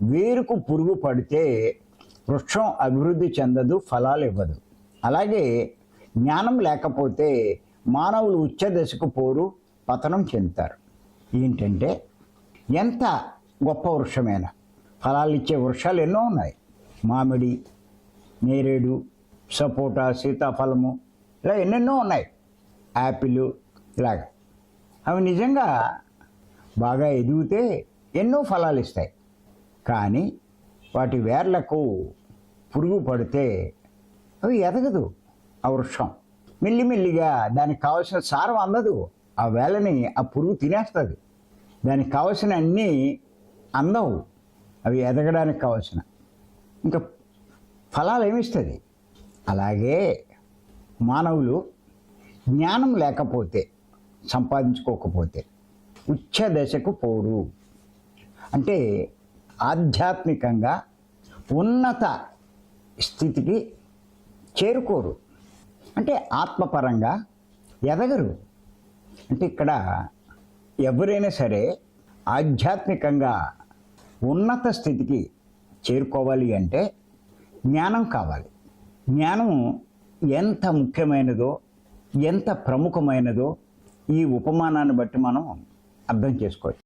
వేరుకు పురుగు పడితే వృక్షం అభివృద్ధి చెందదు, ఫలాలు ఇవ్వదు. అలాగే జ్ఞానం లేకపోతే మానవులు ఉచ్చ దశకు పోరు, పతనం చెందుతారు. ఏంటంటే ఎంత గొప్ప వృక్షమైనా, ఫలాలు ఇచ్చే వృక్షాలు ఎన్నో ఉన్నాయి. మామిడి, నేరేడు, సపోటా, సీతాఫలము, ఇలా ఎన్నెన్నో ఉన్నాయి. యాపిల్, ఇలాగ అవి నిజంగా బాగా ఎదిగితే ఎన్నో ఫలాలు ఇస్తాయి. కానీ వాటి వేర్లకు పురుగు పడితే అవి ఎదగదు. ఆ వృక్షం మెల్లిమెల్లిగా దానికి కావలసిన సారం అందదు. ఆ వేళ్ళని ఆ పురుగు తినేస్తుంది. దానికి కావలసిన అన్నీ అందవు. అవి ఎదగడానికి కావలసిన ఇంకా ఫలాలు ఏమిస్తుంది. అలాగే మానవులు జ్ఞానం లేకపోతే, సంపాదించుకోకపోతే ఉచ్చ దశకు పోరు. అంటే ఆధ్యాత్మికంగా ఉన్నత స్థితికి చేరుకోరు. అంటే ఆత్మపరంగా ఎదగరు. అంటే ఇక్కడ ఎవరైనా సరే ఆధ్యాత్మికంగా ఉన్నత స్థితికి చేరుకోవాలి అంటే జ్ఞానం కావాలి. జ్ఞానం ఎంత ముఖ్యమైనదో, ఎంత ప్రముఖమైనదో ఈ ఉపమానాన్ని బట్టి మనం అర్థం చేసుకోవచ్చు.